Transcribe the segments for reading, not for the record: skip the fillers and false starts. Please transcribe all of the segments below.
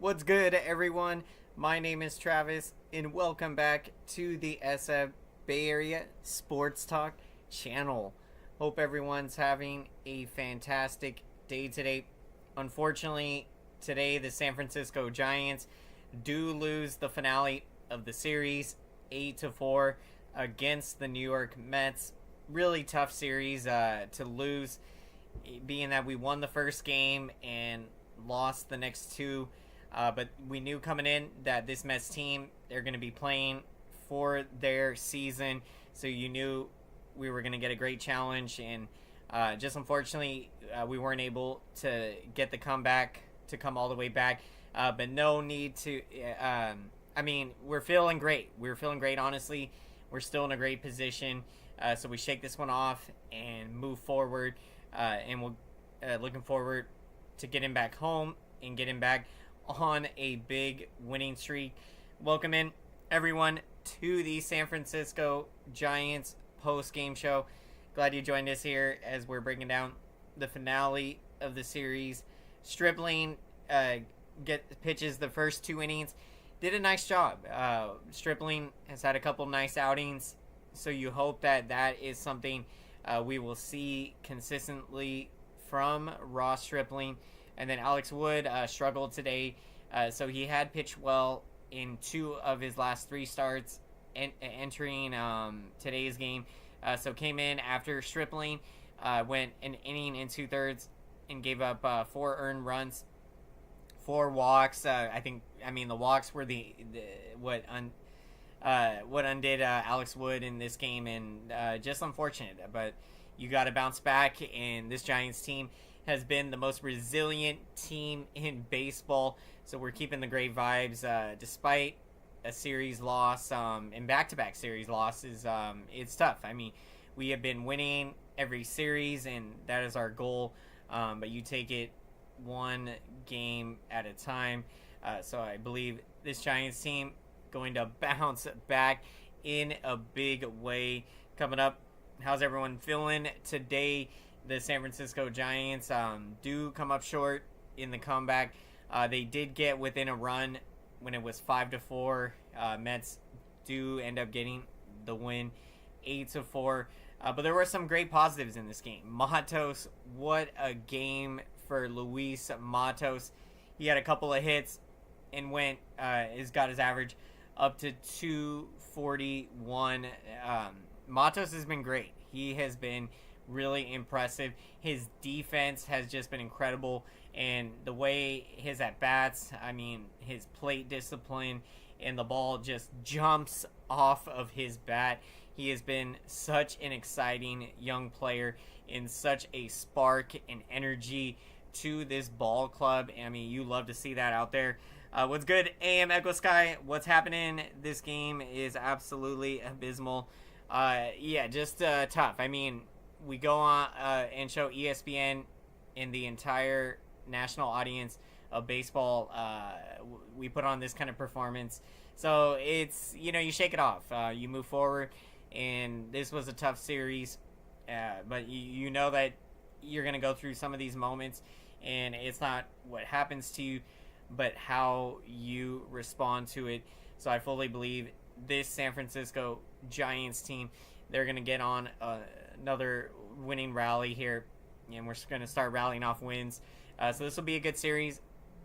What's good, everyone? My name is Travis, and welcome back to the SF Bay Area Sports Talk channel. Hope everyone's having a fantastic day today. Unfortunately, today the San Francisco Giants do lose the finale of the series 8-4 against the New York Mets. Really tough series to lose, being that we won the first game and lost the next two. But we knew coming in that this Mets team, they're going to be playing for their season. So you knew we were going to get a great challenge. And just unfortunately, we weren't able to get the comeback to come all the way back. But no need to. We're feeling great. We're feeling great, honestly. We're still in a great position. So we shake this one off and move forward. And we're looking forward to getting back home and getting back on a big winning streak. Welcome in, everyone, to the San Francisco Giants post-game show. Glad you joined us here as we're breaking down the finale of the series. Stripling pitches the first two innings. Did a nice job. Stripling has had a couple nice outings, so you hope that is something we will see consistently from Ross Stripling. And then Alex Wood struggled today, so he had pitched well in two of his last three starts entering today's game. So came in after Stripling, went an inning and two-thirds and gave up 4 earned runs, 4 walks. The walks were what undid Alex Wood in this game, and just unfortunate. But you got to bounce back, and this Giants team has been the most resilient team in baseball. So we're keeping the great vibes despite a series loss and back-to-back series losses. It's tough. I mean, we have been winning every series, and that is our goal. But you take it one game at a time. So I believe this Giants team going to bounce back in a big way. Coming up, how's everyone feeling today? The San Francisco Giants do come up short in the comeback. They did get within a run when it was 5-4. Mets do end up getting the win 8-4. But there were some great positives in this game. Matos, what a game for Luis Matos. He had a couple of hits and got his average up to 241. Matos has been great. He has been really impressive. His defense has just been incredible, and the way his at-bats, his plate discipline, and the ball just jumps off of his bat. He has been such an exciting young player and such a spark and energy to this ball club. You love to see that out there. What's good, AM Echo Sky? What's happening? This game is absolutely abysmal. Just tough. We go on and show ESPN and the entire national audience of baseball. We put on this kind of performance. So it's, you shake it off. You move forward, and this was a tough series. But you know that you're going to go through some of these moments, and it's not what happens to you, but how you respond to it. So I fully believe this San Francisco Giants team, they're going to get on another winning rally here, and we're going to start rallying off wins. So this will be a good series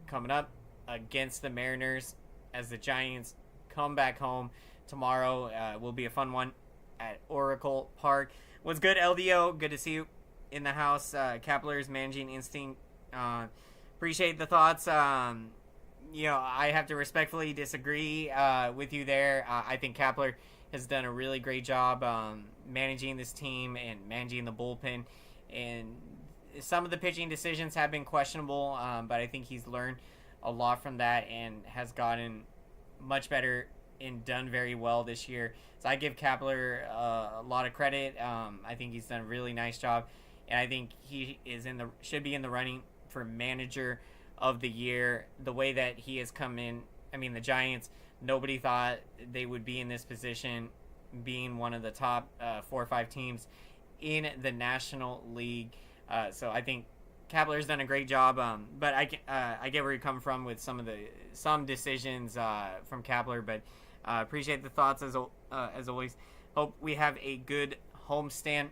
coming up against the Mariners as the Giants come back home tomorrow. Will be a fun one at Oracle Park. What's good, LDO? Good to see you in the house. Kapler's Managing Instinct. Appreciate the thoughts. I have to respectfully disagree with you there. I think Kapler has done a really great job managing this team and managing the bullpen. And some of the pitching decisions have been questionable, but I think he's learned a lot from that and has gotten much better and done very well this year. So I give Kapler a lot of credit. I think he's done a really nice job, and I think he is should be in the running for manager of the year. The way that he has come in, the Giants, nobody thought they would be in this position, being one of the top 4 or 5 teams in the National League. So I think Kapler's done a great job, but I get where you're coming from with some decisions from Kapler, but appreciate the thoughts as always. Hope we have a good homestand.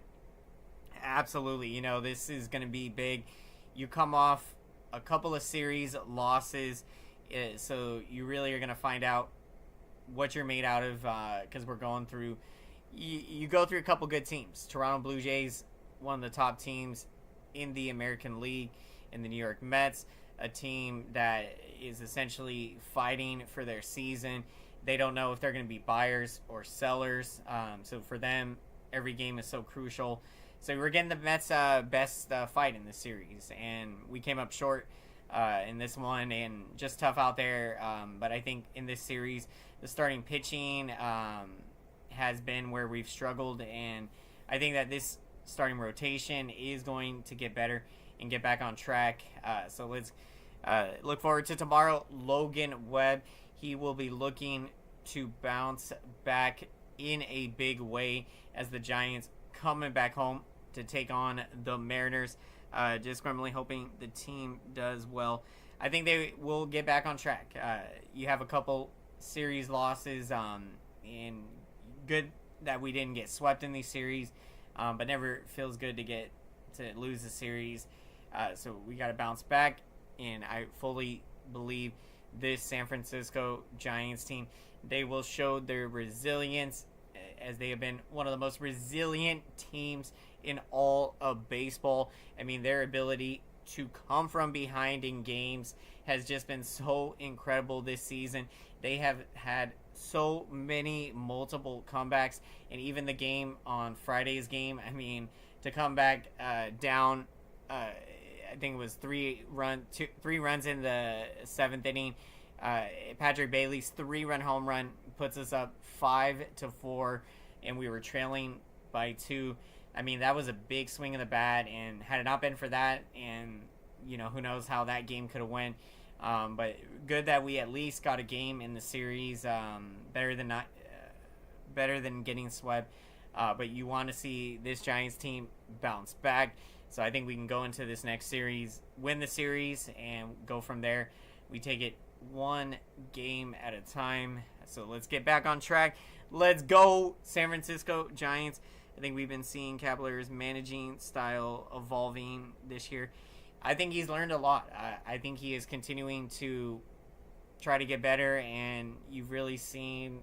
Absolutely, this is going to be big. You come off a couple of series losses, so you really are going to find out what you're made out of because we're going through. You go through a couple good teams. Toronto Blue Jays, one of the top teams in the American League, and the New York Mets, a team that is essentially fighting for their season. They don't know if they're going to be buyers or sellers. So for them, every game is so crucial. So we're getting the Mets' best fight in this series, and we came up short in this one, and just tough out there. But I think in this series, the starting pitching has been where we've struggled, and I think that this starting rotation is going to get better and get back on track. So let's look forward to tomorrow. Logan Webb, he will be looking to bounce back in a big way as the Giants coming back home to take on the Mariners. Just grimly hoping the team does well. I think they will get back on track. You have a couple series losses, and good that we didn't get swept in these series, but never feels good to lose a series. So we got to bounce back, and I fully believe this San Francisco Giants team, they will show their resilience, as they have been one of the most resilient teams in all of baseball. I mean, their ability to come from behind in games has just been so incredible this season. They have had so many multiple comebacks, and even the game on Friday's game, I mean, to come back down, I think it was three runs in the seventh inning. Patrick Bailey's 3-run home run puts us up 5-4, and we were trailing by 2. I mean, that was a big swing of the bat, and had it not been for that, and who knows how that game could have went. But good that we at least got a game in the series. Better than getting swept. But you want to see this Giants team bounce back. So I think we can go into this next series, win the series, and go from there. We take it one game at a time. So let's get back on track. Let's go, San Francisco Giants. I think we've been seeing Kapler's managing style evolving this year. I think he's learned a lot. I think he is continuing to try to get better, and you've really seen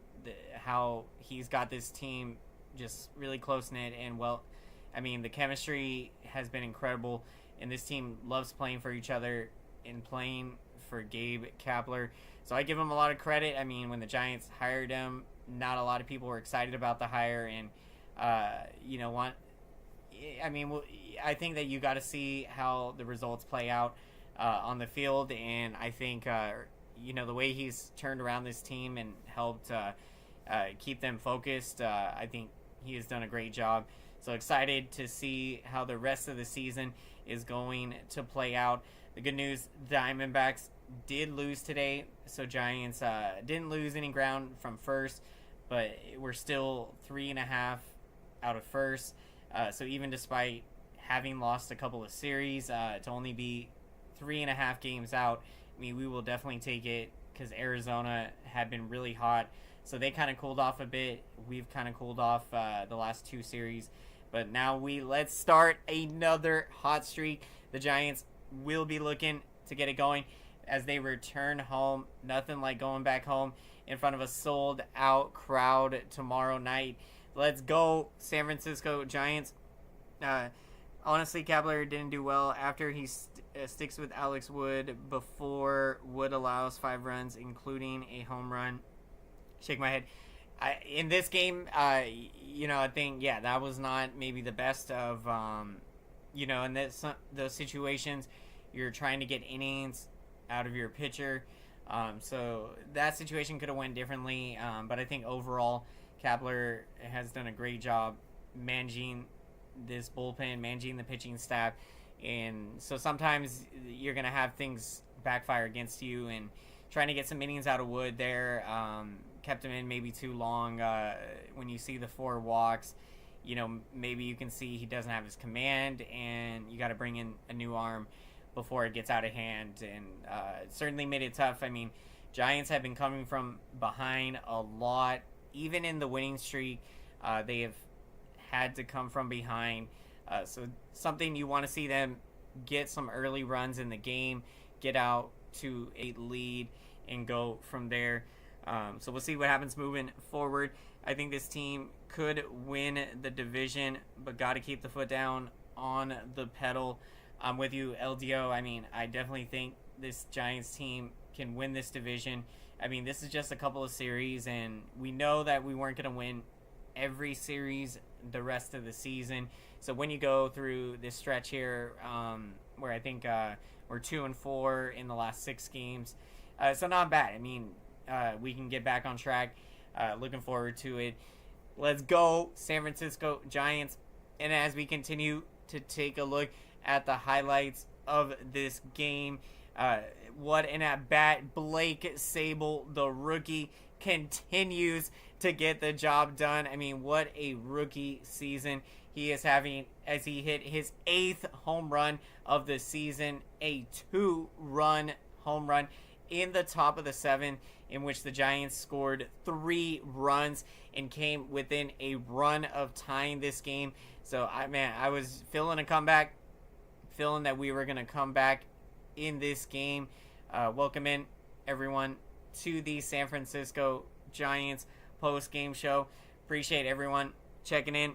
how he's got this team just really close-knit and well. I mean, the chemistry has been incredible, and this team loves playing for each other and playing for Gabe Kapler. So I give him a lot of credit. I mean, when the Giants hired him, not a lot of people were excited about the hire, and I think that you got to see how the results play out on the field, and I think the way he's turned around this team and helped keep them focused, I think he has done a great job. So excited to see how the rest of the season is going to play out. The good news, Diamondbacks did lose today, so Giants didn't lose any ground from first, but we're still 3.5 out of first. So even despite having lost a couple of series, to only be 3.5 games out, I mean, we will definitely take it, because Arizona had been really hot. So they kind of cooled off a bit. We've kind of cooled off the last 2 series. But now let's start another hot streak. The Giants will be looking to get it going as they return home. Nothing like going back home in front of a sold-out crowd tomorrow night. Let's go, San Francisco Giants. Honestly, Kapler didn't do well after he sticks with Alex Wood before Wood allows 5 runs, including a home run. Shake my head. In this game, I think, that was not maybe the best of, in those situations, you're trying to get innings out of your pitcher. So that situation could have went differently. But I think overall, Kapler has done a great job managing this bullpen, managing the pitching staff. And so sometimes you're going to have things backfire against you, and trying to get some innings out of Wood there kept him in maybe too long when you see the 4 walks. maybe you can see he doesn't have his command, and you got to bring in a new arm before it gets out of hand. And it certainly made it tough. I mean, Giants have been coming from behind a lot. Even in the winning streak, they have had to come from behind. So something you want to see them get some early runs in the game, get out to a lead, and go from there. So we'll see what happens moving forward. I think this team could win the division, but got to keep the foot down on the pedal. I'm with you, LDO. I mean, I definitely think this Giants team can win this division. I mean, this is just a couple of series, and we know that we weren't going to win every series the rest of the season. So when you go through this stretch here, where I think we're 2-4 in the last 6 games, so not bad. I mean, we can get back on track. Looking forward to it. Let's go, San Francisco Giants. And as we continue to take a look at the highlights of this game, what an at-bat. Blake Sable, the rookie, continues to get the job done. I mean, what a rookie season he is having as he hit his 8th home run of the season, a 2-run home run in the top of the 7th, in which the Giants scored 3 runs and came within a run of tying this game. So, I was feeling a comeback, feeling that we were going to come back in this game. Welcome in, everyone, to the San Francisco Giants post-game show. Appreciate everyone checking in.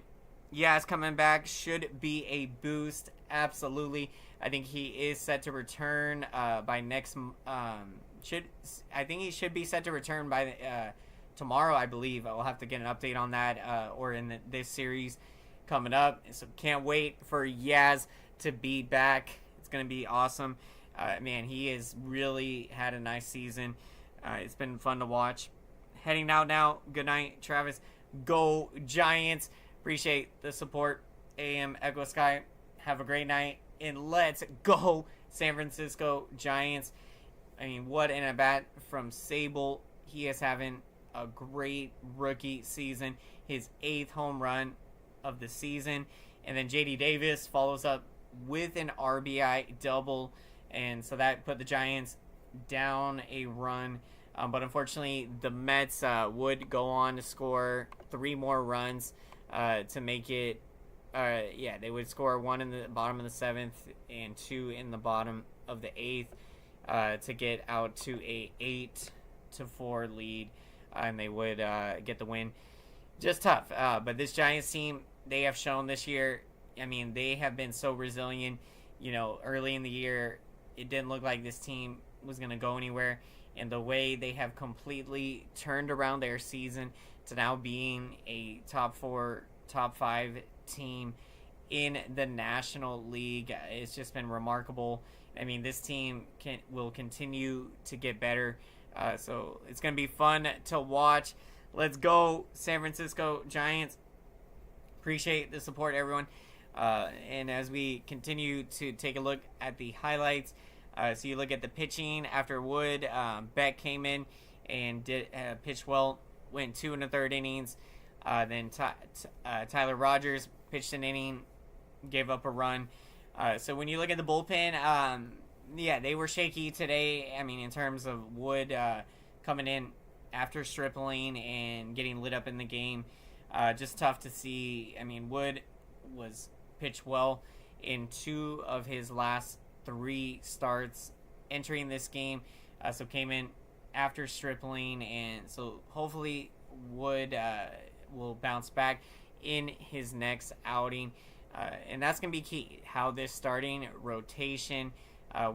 Yaz coming back should be a boost, absolutely. I think he is set to return by next. I think he should be set to return by tomorrow, I believe. I'll have to get an update on that, or in this series coming up. So can't wait for Yaz to be back. It's gonna be awesome. Man, he has really had a nice season. It's been fun to watch. Heading out now. Good night, Travis. Go Giants. Appreciate the support. AM Echo Sky. Have a great night. And let's go, San Francisco Giants. I mean, what an at-bat from Sable. He is having a great rookie season. His 8th home run of the season. And then J.D. Davis follows up with an RBI double. And so that put the Giants down a run. But unfortunately, the Mets would go on to score 3 more runs to make it. They would score 1 in the bottom of the 7th and 2 in the bottom of the 8th to get out to a 8-4 lead, and they would get the win. Just tough. But this Giants team, they have shown this year. I mean, they have been so resilient. Early in the year, it didn't look like this team was going to go anywhere. And the way they have completely turned around their season to now being a top 4, top 5 team in the National League, it's just been remarkable. I mean, this team will continue to get better. So it's going to be fun to watch. Let's go, San Francisco Giants. Appreciate the support, everyone. And as we continue to take a look at the highlights, so you look at the pitching after Wood. Beck came in and did pitch well, went 2 1/3 innings. Then Tyler Rogers pitched an inning, gave up a run. So when you look at the bullpen, they were shaky today. I mean, in terms of Wood coming in after Stripling and getting lit up in the game, just tough to see. I mean, Wood was pitched well in 2 of his last 3 starts entering this game. So came in after Stripling, and so hopefully Wood will bounce back in his next outing. And that's going to be key, how this starting rotation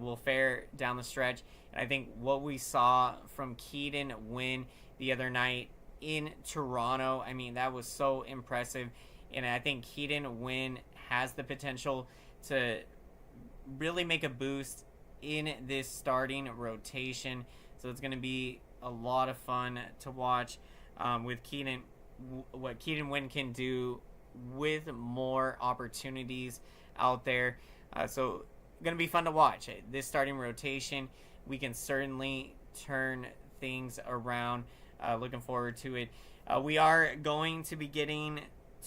will fare down the stretch. And I think what we saw from Keaton Wynn the other night in Toronto, I mean, that was so impressive. And I think Keaton Wynn has the potential to really make a boost in this starting rotation. So it's going to be a lot of fun to watch with Keaton, what Keaton Wynn can do with more opportunities out there. So going to be fun to watch. This starting rotation, we can certainly turn things around. Looking forward to it. We are going to be getting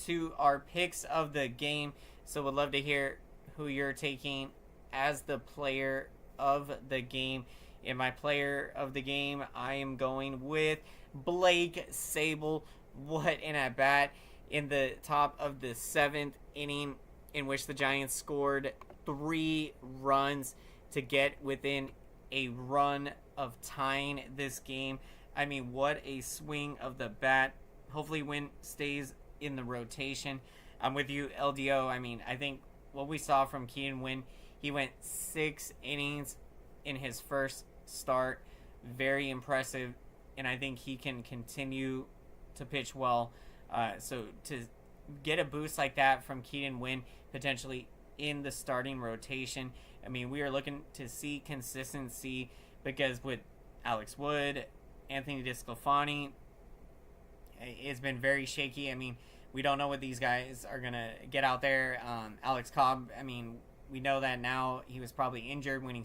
to our picks of the game. So would love to hear who you're taking as the player of the game. In my player of the game, I am going with Blake Sabol. What an at bat in the top of the 7th inning, in which the Giants scored 3 runs to get within a run of tying this game. I mean, what a swing of the bat. Hopefully Wynn stays in the rotation. I'm with you, LDO. I mean, I think what we saw from Keenan Wynn, he went 6 innings in his first start. Very impressive, and I think he can continue to pitch well. So to get a boost like that from Keenan Wynn, potentially in the starting rotation, I mean, we are looking to see consistency, because with Alex Wood, Anthony DeSclafani, it's been very shaky. I mean, we don't know what these guys are going to get out there. Alex Cobb, I mean, we know that now. He was probably injured when he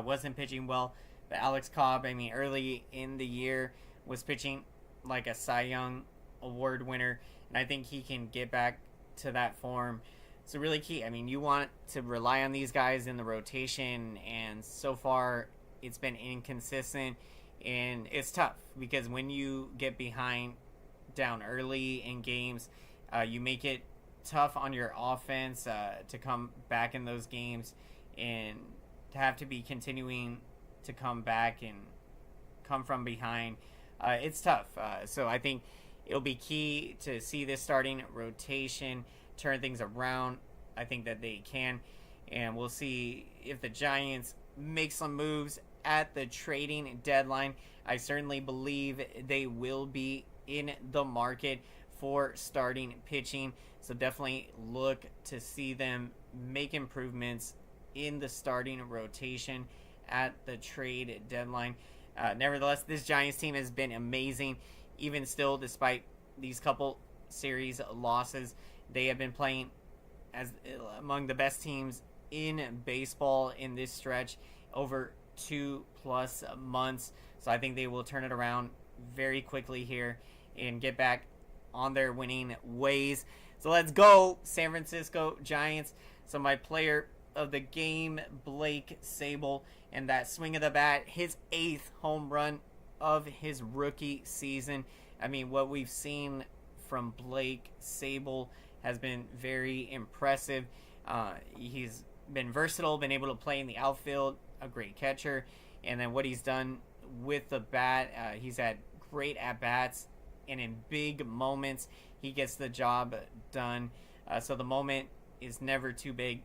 wasn't pitching well. But Alex Cobb, I mean, early in the year was pitching like a Cy Young Award winner, and I think he can get back to that form. So really key. I mean, you want to rely on these guys in the rotation, and so far it's been inconsistent, and it's tough because when you get behind down early in games, you make it tough on your offense to come back in those games, and to have to be continuing to come back and come from behind. It's tough. So I think it'll be key to see this starting rotation turn things around. I think that they can, and we'll see if the Giants make some moves at the trading deadline. I certainly believe they will be in the market for starting pitching, so definitely look to see them make improvements in the starting rotation at the trade deadline. Nevertheless, this Giants team has been amazing. Even still, despite these couple series losses, they have been playing as among the best teams in baseball in this stretch over 2+ months. So I think they will turn it around very quickly here and get back on their winning ways. So let's go, San Francisco Giants. So my player of the game, Blake Sabol, and that swing of the bat, his 8th home run of his rookie season. I mean, what we've seen from Blake Sabol has been very impressive. He's been versatile, been able to play in the outfield, a great catcher, and then what he's done with the bat, he's had great at-bats, and in big moments, he gets the job done. So the moment is never too big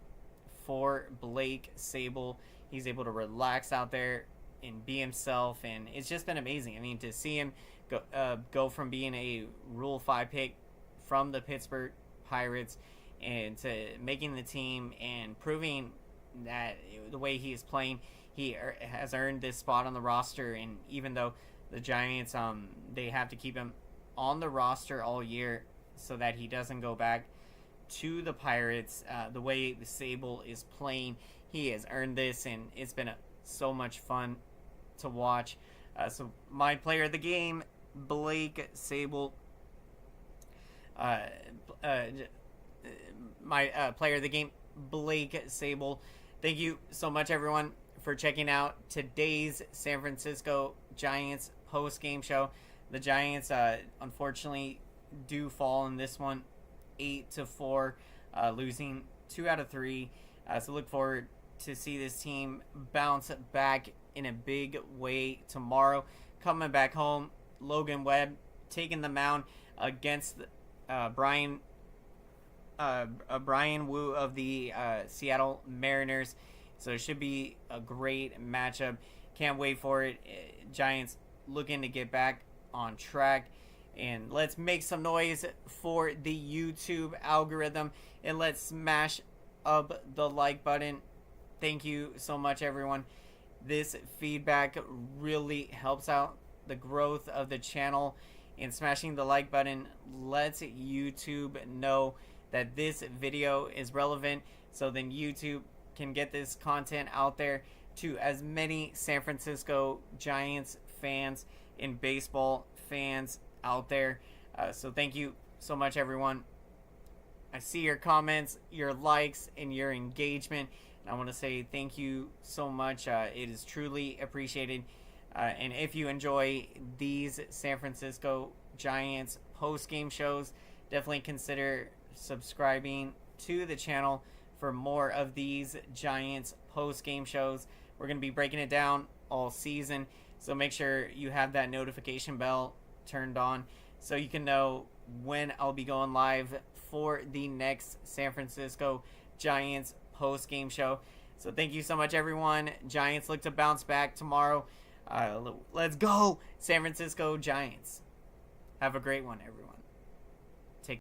for Blake Sabol. He's able to relax out there and be himself, and it's just been amazing. I mean, to see him go from being a Rule 5 pick from the Pittsburgh Pirates and to making the team and proving that the way he is playing, he has earned this spot on the roster. And even though the Giants, they have to keep him on the roster all year so that he doesn't go back to the Pirates, the way the Sabol is playing, he has earned this, and it's been so much fun to watch. So my player of the game, Blake Sabol. My player of the game, Blake Sabol. Thank you so much, everyone, for checking out today's San Francisco Giants post-game show. The Giants, unfortunately, do fall in this one, 8-4, losing 2 out of 3. So look forward to see this team bounce back in a big way tomorrow. Coming back home, Logan Webb taking the mound against Brian Wu of the Seattle Mariners. So it should be a great matchup. Can't wait for it. Giants looking to get back on track. And let's make some noise for the YouTube algorithm, and let's smash up the like button. Thank you so much, everyone. This feedback really helps out the growth of the channel, and smashing the like button lets YouTube know that this video is relevant, so then YouTube can get this content out there to as many San Francisco Giants fans and baseball fans out there. So thank you so much, everyone. I see your comments, your likes, and your engagement. And I want to say thank you so much. It is truly appreciated. And if you enjoy these San Francisco Giants post-game shows, definitely consider subscribing to the channel for more of these Giants post-game shows. We're going to be breaking it down all season, so make sure you have that notification bell turned on so you can know when I'll be going live for the next San Francisco Giants post-game show. So thank you so much, everyone. Giants look to bounce back tomorrow. Let's go, San Francisco Giants. Have a great one, everyone.